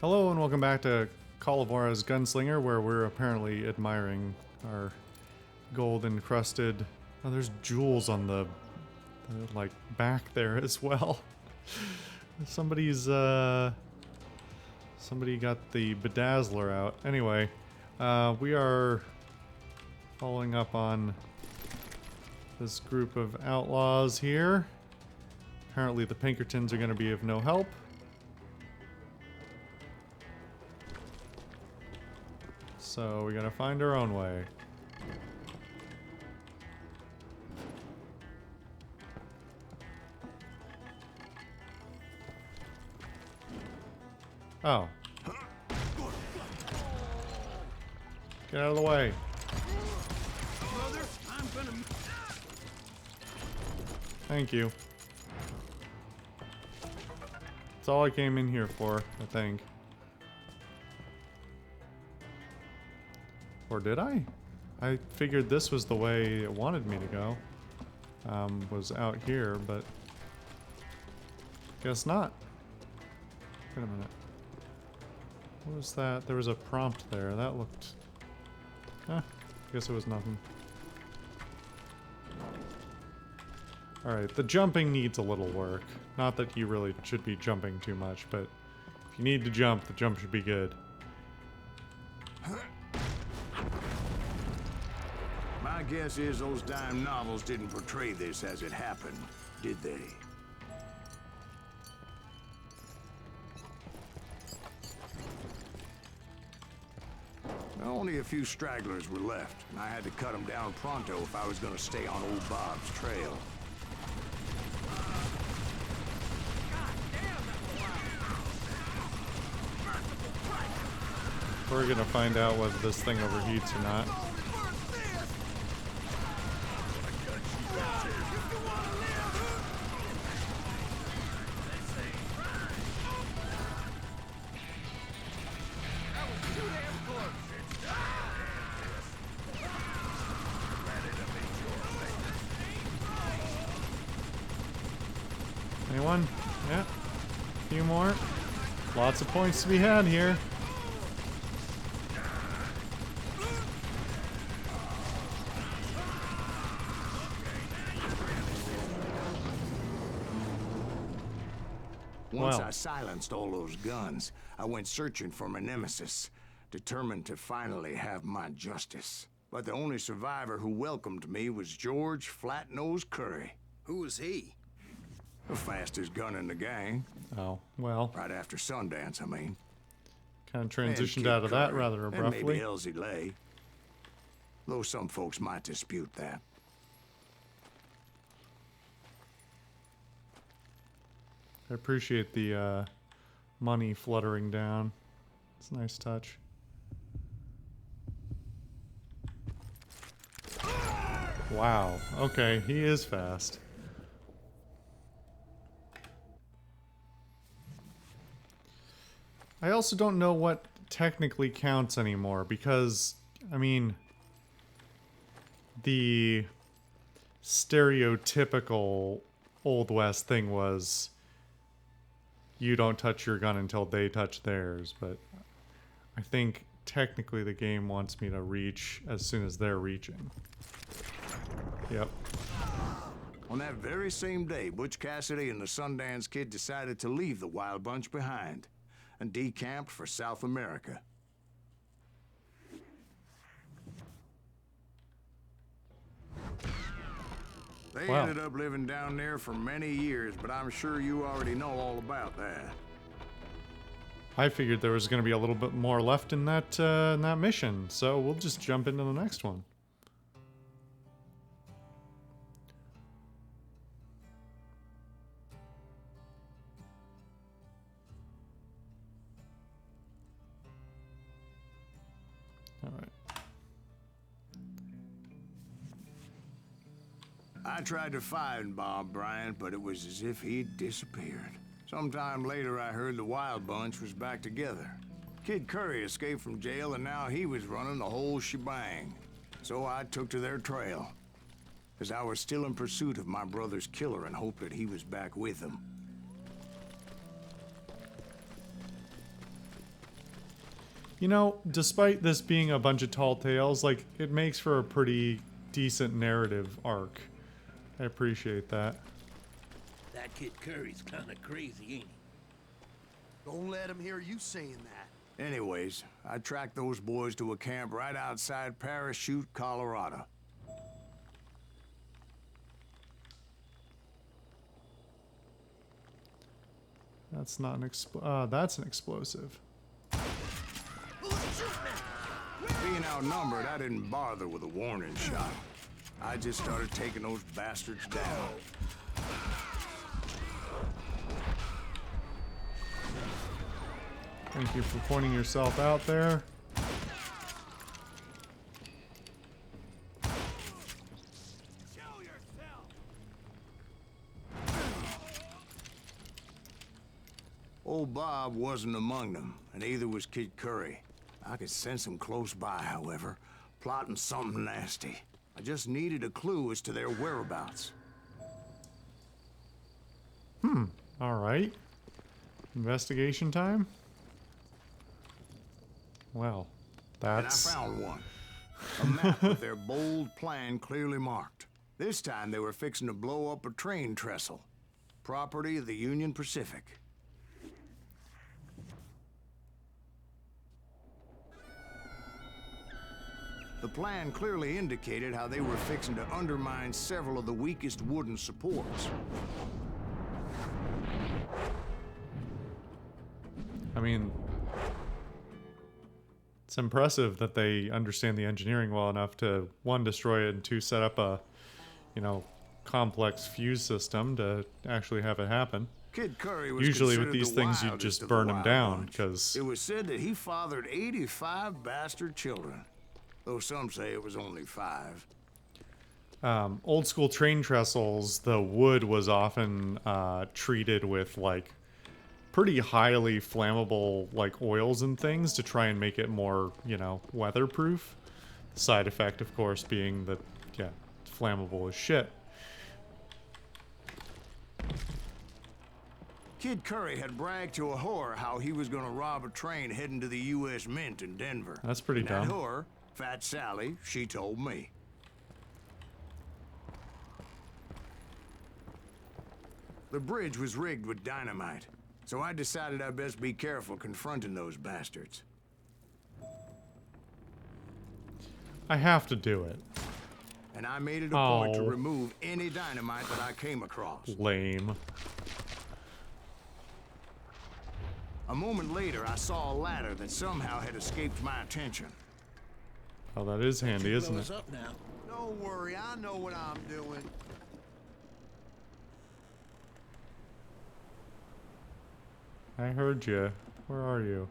Hello and welcome back to Juarez Gunslinger, where we're apparently admiring our gold-encrusted... Oh, there's jewels on the like, back there as well. Somebody got the bedazzler out. Anyway, we are following up on this group of outlaws here. Apparently the Pinkertons are going to be of no help. So we gotta find our own way. Oh. Get out of the way. Brother, I'm gonna... Thank you. That's all I came in here for, I think. Or did I? I figured this was the way it wanted me to go. Was out here, but... guess not. Wait a minute. What was that? There was a prompt there. That looked... I guess it was nothing. Alright, the jumping needs a little work. Not that you really should be jumping too much, but if you need to jump, the jump should be good. My guess is those dime novels didn't portray this as it happened, did they? Only a few stragglers were left, and I had to cut them down pronto if I was going to stay on old Bob's trail. We're gonna find out whether this thing overheats or not. Anyone? Yeah. A few more. Lots of points to be had here. Once Wow. I silenced all those guns, I went searching for my nemesis, determined to finally have my justice. But the only survivor who welcomed me was George Flat-Nose Curry. Who was he? The fastest gun in the gang. Oh, well. Right after Sundance, I mean. Kind of And transitioned Kid out of that Curry, rather and abruptly. maybe Elsie Lay. Though some folks might dispute that. I appreciate the money fluttering down. It's a nice touch. Wow. Okay, he is fast. I also don't know what technically counts anymore because, I mean, the stereotypical Old West thing was you don't touch your gun until they touch theirs, but I think technically the game wants me to reach as soon as they're reaching. Yep. On that very same day, Butch Cassidy and the Sundance Kid decided to leave the Wild Bunch behind and decamped for South America. They Wow. ended up living down there for many years, but I'm sure you already know all about that. I figured there was going to be a little bit more left in that mission, so we'll just jump into the next one. All right. I tried to find Bob Bryant, but it was as if he'd disappeared. Sometime later, I heard the Wild Bunch was back together. Kid Curry escaped from jail, and now he was running the whole shebang. So I took to their trail, as I was still in pursuit of my brother's killer and hoped that he was back with him. You know, despite this being a bunch of tall tales, like, it makes for a pretty decent narrative arc. I appreciate that. That kid Curry's kinda crazy, ain't he? Don't let him hear you saying that. Anyways, I tracked those boys to a camp right outside Parachute, Colorado. That's not an that's an explosive. Being outnumbered, I didn't bother with a warning shot. I just started taking those bastards down. Thank you for pointing yourself out there. Old Bob wasn't among them, and neither was Kid Curry. I could sense him close by, however, plotting something nasty. I just needed a clue as to their whereabouts. Alright. Investigation time? Well, that's... And I found one. A map with their bold plan clearly marked. This time they were fixing to blow up a train trestle. Property of the Union Pacific. The plan clearly indicated how they were fixing to undermine several of the weakest wooden supports. I mean, it's impressive that they understand the engineering well enough to, one, destroy it, and two, set up a, you know, complex fuse system to actually have it happen. Kid Curry was Usually with considered these the things, you wildest just of the burn them wild down, bunch. because... It was said that he fathered 85 bastard children, though some say it was only 5. Old school train trestles, the wood was often treated with, like, pretty highly flammable, like, oils and things to try and make it more, you know, weatherproof. Side effect, of course, being that, yeah, it's flammable as shit. Kid Curry had bragged to a whore how he was gonna rob a train heading to the U.S. Mint in Denver. That's pretty and dumb. That whore, Fat Sally, she told me. The bridge was rigged with dynamite, so I decided I'd best be careful confronting those bastards. I have to do it. And I made it a point to Oh. remove any dynamite that I came across. Lame. A moment later, I saw a ladder that somehow had escaped my attention. Oh, that is handy, isn't Blow it? us up now. Don't worry, I know what I'm doing. I heard you. Where are you?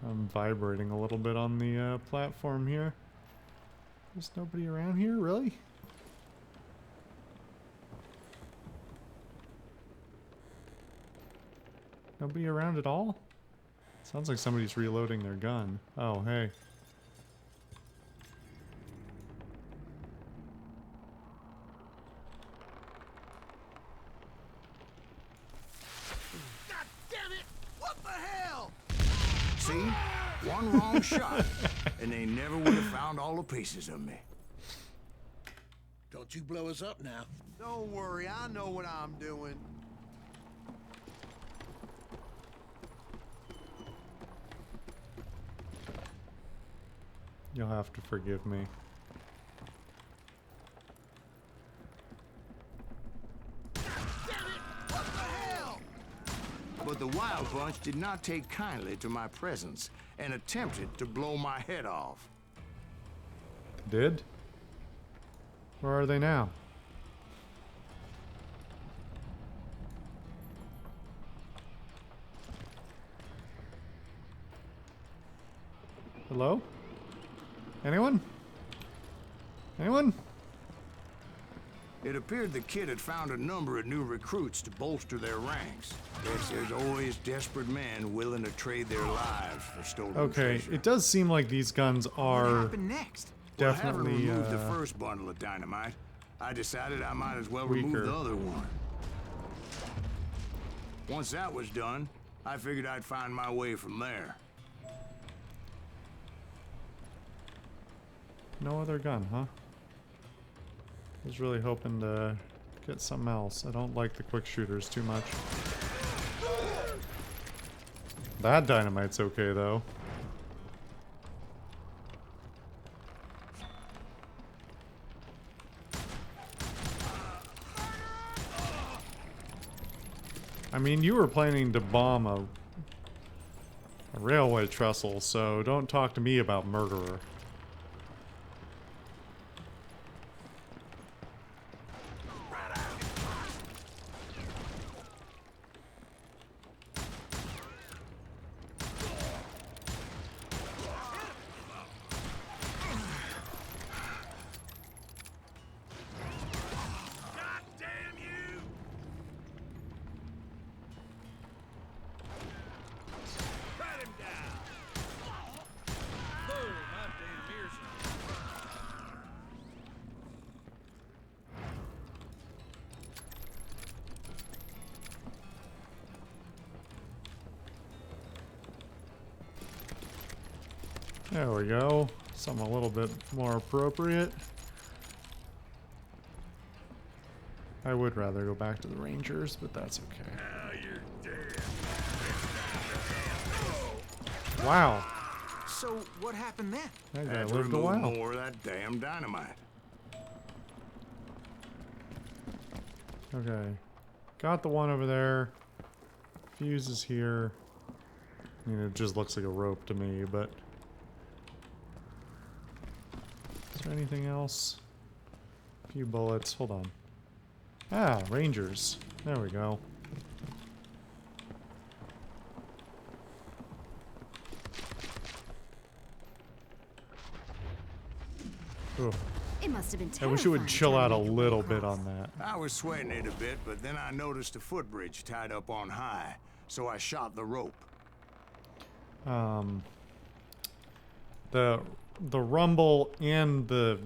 I'm vibrating a little bit on the platform here. There's nobody around here, really? Nobody around at all? Sounds like somebody's reloading their gun. Oh, hey. God damn it! What the hell? See? One wrong shot, and they never would have found all the pieces of me. Don't you blow us up now. Don't worry, I know what I'm doing. You'll have to forgive me. What the hell? But the Wild Bunch did not take kindly to my presence and attempted to blow my head off. Did? Where are they now? Hello? Anyone? Anyone? It appeared the kid had found a number of new recruits to bolster their ranks. Guess there's always desperate men willing to trade their lives for stolen Okay, treasure. it does seem like these guns What are happened next? Well, having definitely removed the first bundle of dynamite, I decided I might as well weaker. remove the other one. Once that was done, I figured I'd find my way from there. no other gun, huh? I was really hoping to get something else. I don't like the quick shooters too much. That dynamite's okay though. I mean, you were planning to bomb a railway trestle, so don't talk to me about murderer. There we go. Something a little bit more appropriate. I would rather go back to the Rangers, but that's okay. Now you're dead. Wow. So, what happened then? That guy Had to lived a remove while. more of that damn dynamite. Okay. Got the one over there. Fuse is here. I mean, it just looks like a rope to me, but... Is there anything else? A few bullets. Hold on. Ah, Rangers. There we go. Ugh. It must have been I terrifying. wish it would chill trying out to a make your way little bit across. on that. I was sweating it a bit, but then I noticed a footbridge tied up on high, so I shot the rope. The rumble and the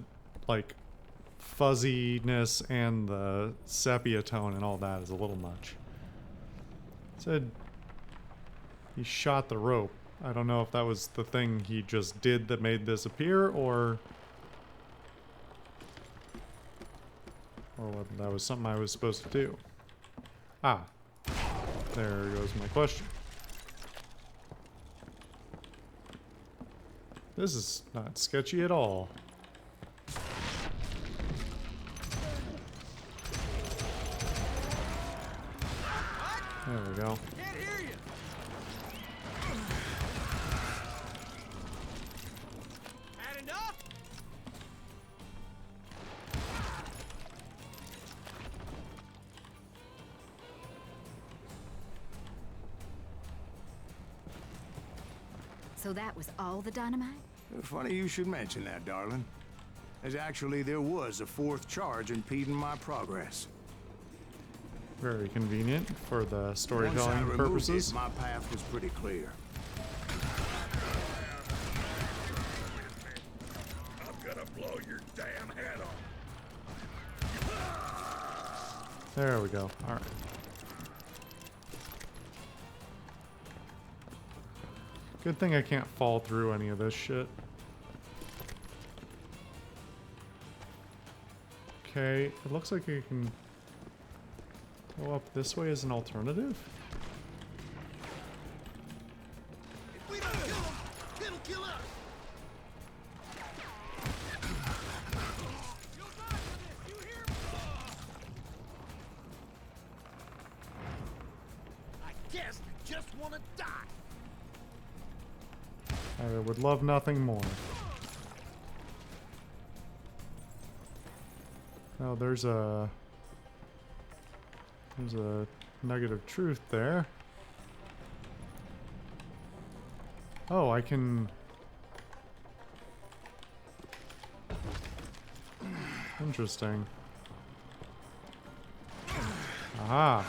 like fuzziness and the sepia tone and all that is a little much. Said he shot the rope. I don't know if that was the thing he just did that made this appear, or whether that was something I was supposed to do. Ah, there goes my question. This is not sketchy at all. There we go. Can't hear you. Had enough? So that was all the dynamite? Funny you should mention that, darling. As actually there was a fourth charge impeding my progress. Very convenient for the Once I storytelling removed purposes. it, my path was pretty clear. I'm gonna blow your damn head off. There we go. All right. Good thing I can't fall through any of this shit. Okay, it looks like I can go up this way as an alternative. If we don't kill him, he'll kill us. You'll die for this, you hear me? I guess you just want to die. I would love nothing more. Oh, there's a nugget of truth there. Oh, I can... Interesting. Aha.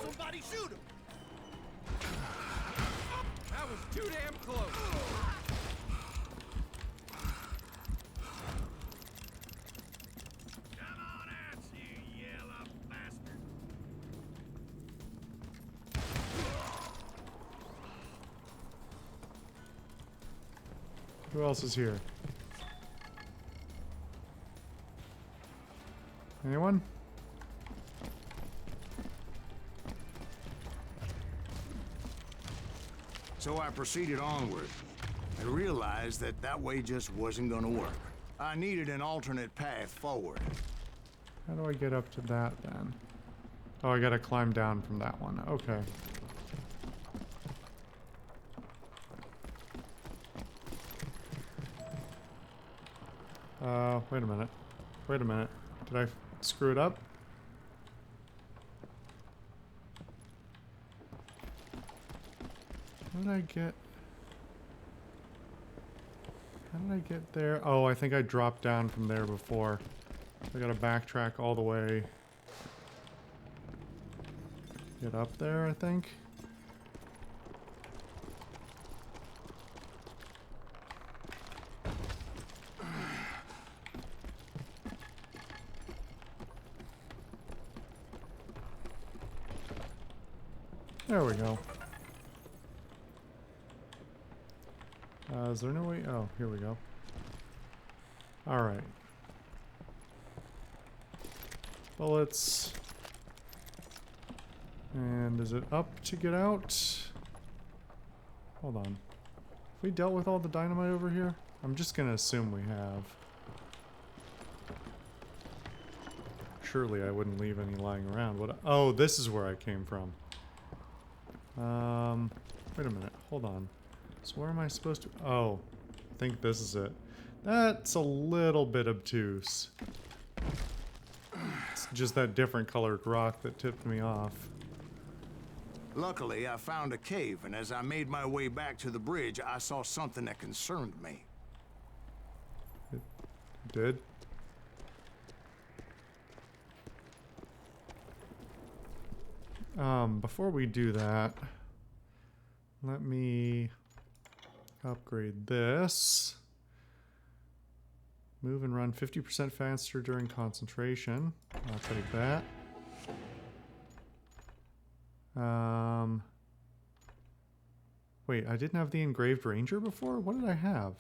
Somebody shoot him! That was too damn close. Come on out, you yellow bastard! Who else is here? Anyone? So I proceeded onward. I realized that that way just wasn't gonna work. I needed an alternate path forward. How do I get up to that then? Oh, I gotta climb down from that one. Okay. Wait a minute. Wait a minute. Did I screw it up? How did I get... How did I get there? Oh, I think I dropped down from there before. I gotta backtrack all the way. Get up there, I think. There we go. Is there no way? Oh, here we go. Alright. Bullets. And is it up to get out? Hold on. Have we dealt with all the dynamite over here? I'm just gonna assume we have. Surely I wouldn't leave any lying around. What? Oh, this is where I came from. Wait a minute. Hold on. So where am I supposed to... Oh, I think this is it. That's a little bit obtuse. It's just that different colored rock that tipped me off. Luckily, I found a cave, and as I made my way back to the bridge, I saw something that concerned me. It did? Before we do that, let me upgrade this. Move and run 50% faster during concentration. I'll take that. Wait, I didn't have the engraved ranger before? What did I have?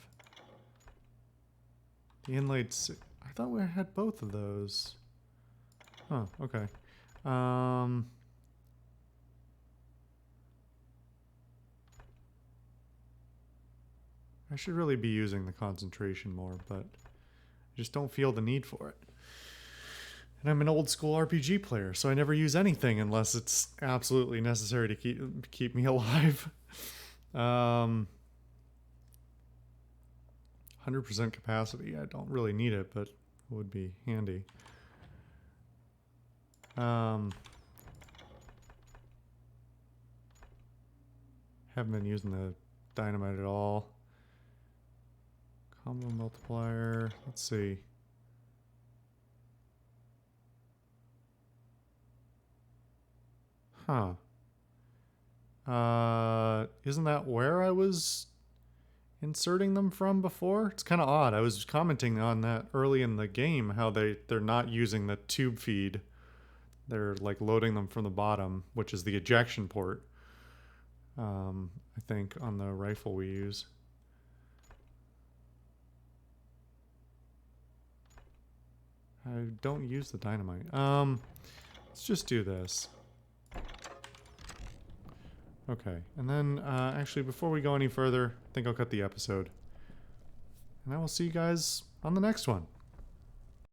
The inlaid... I thought we had both of those. Oh, okay. I should really be using the concentration more, but I just don't feel the need for it. And I'm an old school RPG player, so I never use anything unless it's absolutely necessary to keep me alive. 100% capacity. I don't really need it, but it would be handy. Haven't been using the dynamite at all. Combo multiplier. Let's see. Huh. Isn't that where I was inserting them from before? It's kind of odd. I was commenting on that early in the game, how they're not using the tube feed. They're like loading them from the bottom, which is the ejection port. I think on the rifle we use. I don't use the dynamite. Let's just do this. Okay, and then actually before we go any further, I think I'll cut the episode. And I will see you guys on the next one.